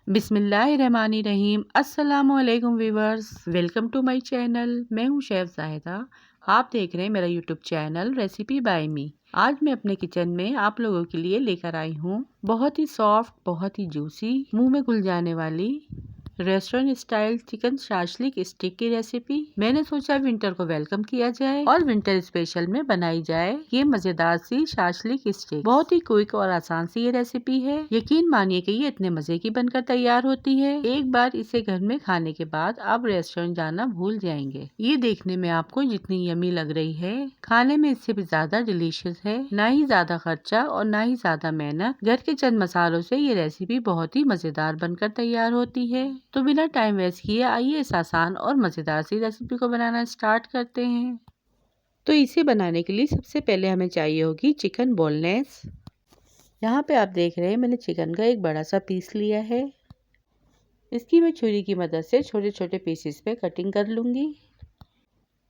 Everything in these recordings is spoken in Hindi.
बिस्मिल्लाहिर्रहमानिर्रहीम। अस्सलामुअलैकुम viewers, welcome to my channel. मैं हूं शेफ जाहिदा। आप देख रहे हैं मेरा YouTube channel recipe by me. आज मैं अपने किचन में आप लोगों के लिए लेकर आई हूं बहुत ही सॉफ्ट, बहुत ही जूसी, मुंह में घुल जाने वाली restaurant style chicken shashlik stick की रेसिपी। मैंने सोचा विंटर को वेलकम किया जाए और विंटर स्पेशल में बनाई जाए ये मजेदार सी शाशलिक स्टिक। बहुत ही क्विक और आसान सी ये रेसिपी है। यकीन मानिए कि ये इतने मजे की बनकर तैयार होती है। एक बार इसे घर में खाने के बाद आप रेस्टोरेंट जाना भूल जाएंगे। ये देखने में आपको जितनी यमी लग रही है, खाने में इससे भी ज्यादा डिलीशियस है। ना ही ज्यादा खर्चा और ना ही ज्यादा मेहनत। घर के चंद मसालों से ये रेसिपी बहुत ही मजेदार बनकर तैयार होती है। तो बिना टाइम वेस्ट किए आइए इस आसान और मजेदार सी रेसिपी को बनाना स्टार्ट करते हैं। तो इसे बनाने के लिए सबसे पहले हमें चाहिए होगी चिकन बोनलेस। यहाँ पे आप देख रहे हैं मैंने चिकन का एक बड़ा सा पीस लिया है। इसकी मैं छुरी की मदद से छोटे छोटे पीसेस पे कटिंग कर लूँगी।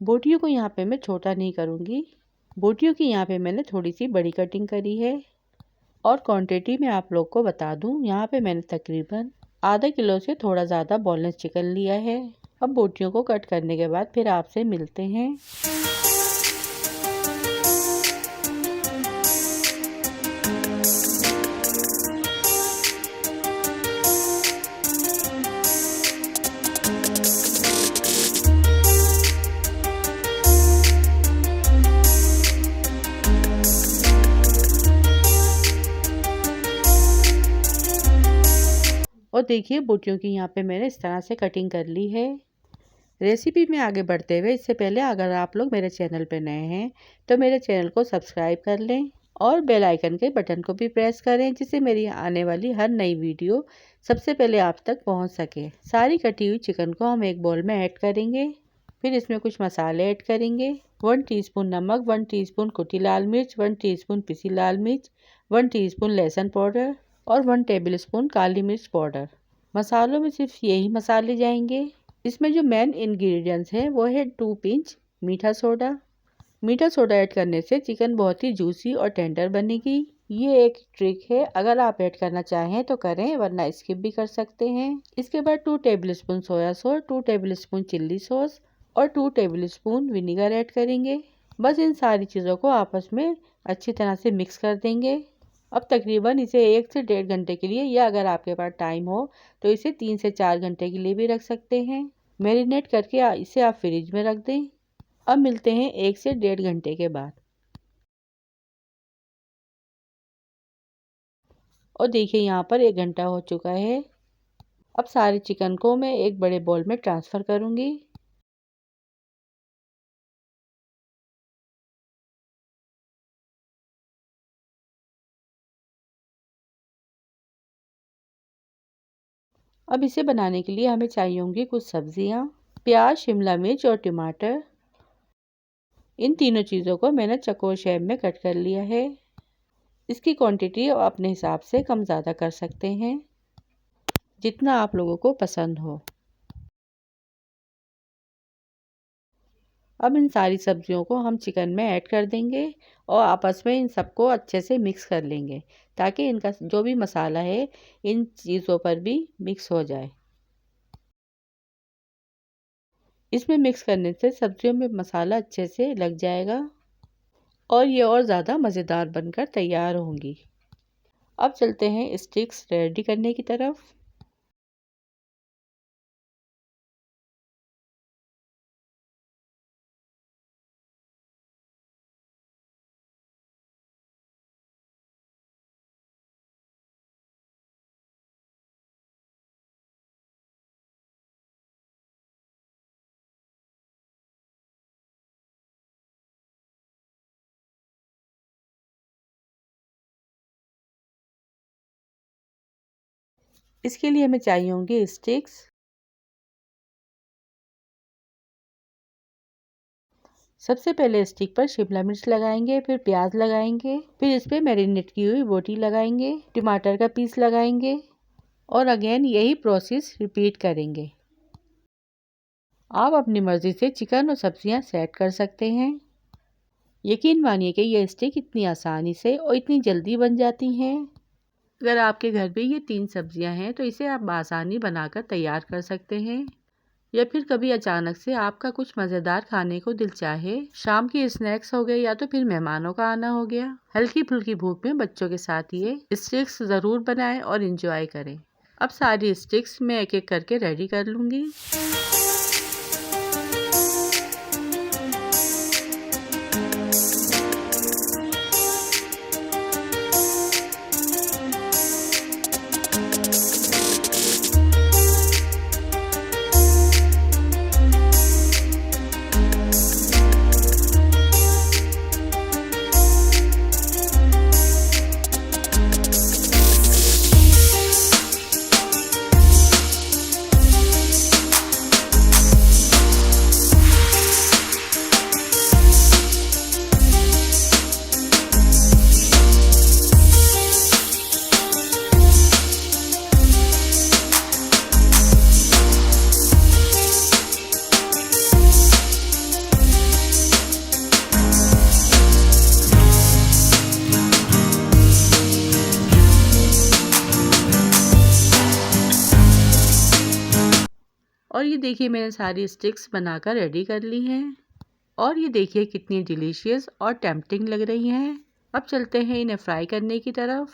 बोटियों को यहाँ पे मैं छोटा नहीं करूँगी। बोटियों की यहाँ पे मैंने थोड़ी सी बड़ी कटिंग करी है। और क्वांटिटी में आप लोग को बता दूँ, यहाँ पे मैंने तकरीबन आधा किलो से थोड़ा ज़्यादा बोनलेस चिकन लिया है। अब बोटियों को कट करने के बाद फिर आपसे मिलते हैं। और देखिए बोटियों की यहाँ पे मैंने इस तरह से कटिंग कर ली है। रेसिपी में आगे बढ़ते हुए इससे पहले अगर आप लोग मेरे चैनल पर नए हैं तो मेरे चैनल को सब्सक्राइब कर लें और बेल आइकन के बटन को भी प्रेस करें, जिससे मेरी आने वाली हर नई वीडियो सबसे पहले आप तक पहुंच सके। सारी कटी हुई चिकन को हम एक बाउल में ऐड करेंगे। फिर इसमें कुछ मसाले ऐड करेंगे। 1 टीस्पून नमक, 1 टीस्पून कुटी लाल मिर्च, 1 टीस्पून पिसी लाल मिर्च, 1 टीस्पून लहसुन पाउडर और 1 टेबलस्पून काली मिर्च पाउडर। मसालों में सिर्फ यही मसाले जाएंगे। इसमें जो मेन इंग्रेडिएंट्स हैं वो है 2 पिंच मीठा सोडा। मीठा सोडा ऐड करने से चिकन बहुत ही जूसी और टेंडर बनेगी। ये एक ट्रिक है, अगर आप ऐड करना चाहें तो करें, वरना स्किप भी कर सकते हैं। इसके बाद 2 tablespoon soya sauce, 2 tablespoon chilli sauce और 2 टेबलस्पून विनीगर ऐड करेंगे। बस इन सारी चीज़ों को आपस में अच्छी तरह से मिक्स कर देंगे। अब तकरीबन इसे 1 से 1.5 घंटे के लिए, या अगर आपके पास टाइम हो तो इसे 3 से 4 घंटे के लिए भी रख सकते हैं। मैरिनेट करके इसे आप फ्रिज में रख दें। अब मिलते हैं 1 से 1.5 घंटे के बाद। और देखिए यहाँ पर 1 घंटा हो चुका है। अब सारे चिकन को मैं एक बड़े बाउल में ट्रांसफ़र करूँगी। अब इसे बनाने के लिए हमें चाहिए होंगी कुछ सब्जियाँ, प्याज, शिमला मिर्च और टमाटर। इन तीनों चीज़ों को मैंने चौकोर शेप में कट कर लिया है। इसकी क्वांटिटी आप अपने हिसाब से कम ज़्यादा कर सकते हैं, जितना आप लोगों को पसंद हो। अब इन सारी सब्जियों को हम चिकन में ऐड कर देंगे और आपस में इन सबको अच्छे से मिक्स कर लेंगे, ताकि इनका जो भी मसाला है इन चीज़ों पर भी मिक्स हो जाए। इसमें मिक्स करने से सब्जियों में मसाला अच्छे से लग जाएगा और ये और ज़्यादा मज़ेदार बनकर तैयार होंगी। अब चलते हैं स्टिक्स रेडी करने की तरफ। इसके लिए हमें चाहिए होंगे स्टिक्स। सबसे पहले स्टिक पर शिमला मिर्च लगाएंगे, फिर प्याज लगाएंगे, फिर इस पर मैरिनेट की हुई बोटी लगाएंगे, टमाटर का पीस लगाएंगे और अगेन यही प्रोसेस रिपीट करेंगे। आप अपनी मर्ज़ी से चिकन और सब्जियां सेट कर सकते हैं। यकीन मानिए कि ये स्टिक इतनी आसानी से और इतनी जल्दी बन जाती हैं। अगर आपके घर पे ये 3 सब्जियां हैं तो इसे आप आसानी बनाकर तैयार कर सकते हैं। या फिर कभी अचानक से आपका कुछ मज़ेदार खाने को दिल चाहे, शाम की स्नैक्स हो गए या तो फिर मेहमानों का आना हो गया, हल्की फुल्की भूख में बच्चों के साथ ये स्टिक्स ज़रूर बनाएं और इंजॉय करें। अब सारी स्टिक्स मैं एक एक करके रेडी कर लूँगी। और ये देखिए मैंने सारी स्टिक्स बनाकर रेडी कर ली हैं और ये देखिए कितनी डिलीशियस और टेम्पटिंग लग रही हैं। अब चलते हैं इन्हें फ्राई करने की तरफ।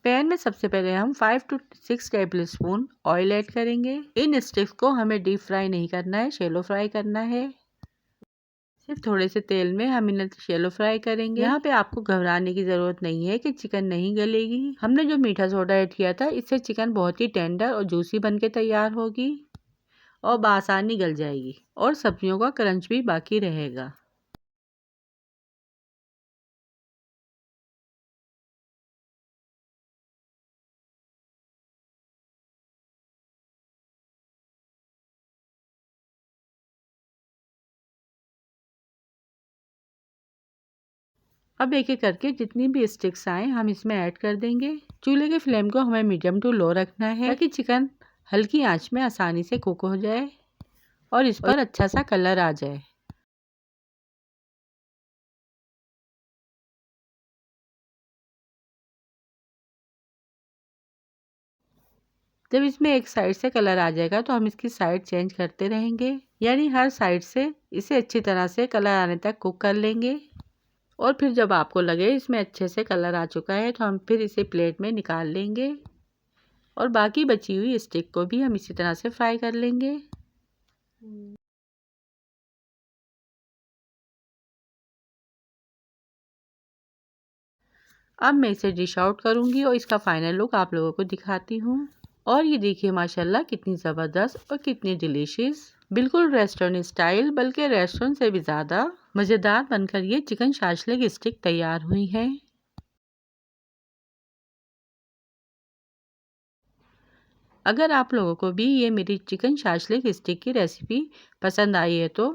पैन में सबसे पहले हम 5 to 6 table spoon oil add करेंगे। इन स्टिक्स को हमें डीप फ्राई नहीं करना है, शैलो फ्राई करना है। सिर्फ थोड़े से तेल में हम इन्हें शैलो फ्राई करेंगे। यहाँ पे आपको घबराने की ज़रूरत नहीं है कि चिकन नहीं गलेगी। हमने जो मीठा सोडा ऐड किया था इससे चिकन बहुत ही टेंडर और जूसी बन के तैयार होगी और बआसानी गल जाएगी और सब्जियों का क्रंच भी बाकी रहेगा। अब एक एक करके जितनी भी स्टिक्स आए हम इसमें ऐड कर देंगे। चूल्हे के फ्लेम को हमें मीडियम टू लो रखना है ताकि चिकन हल्की आंच में आसानी से कुक हो जाए और इस पर अच्छा सा कलर आ जाए। जब इसमें एक साइड से कलर आ जाएगा तो हम इसकी साइड चेंज करते रहेंगे, यानी हर साइड से इसे अच्छी तरह से कलर आने तक कुक कर लेंगे। और फिर जब आपको लगे इसमें अच्छे से कलर आ चुका है तो हम फिर इसे प्लेट में निकाल लेंगे और बाकी बची हुई स्टिक को भी हम इसी तरह से फ्राई कर लेंगे। अब मैं इसे डिश आउट करूंगी और इसका फाइनल लुक आप लोगों को दिखाती हूँ। और ये देखिए माशाल्लाह कितनी ज़बरदस्त और कितनी डिलीशियस, बिल्कुल रेस्टोरेंट स्टाइल, बल्कि रेस्टोरेंट से भी ज़्यादा मज़ेदार बनकर ये चिकन शाशलिक स्टिक तैयार हुई है। अगर आप लोगों को भी ये मेरी चिकन शाशलिक स्टिक की रेसिपी पसंद आई है तो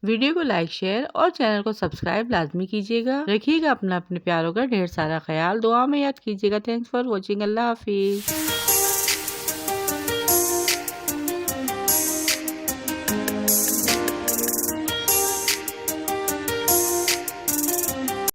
वीडियो को लाइक, शेयर और चैनल को सब्सक्राइब लाजमी कीजिएगा। रखिएगा अपने प्यारों का ढेर सारा ख्याल, दुआ में याद कीजिएगा। Thanks for watching. अल्लाह हाफिज़।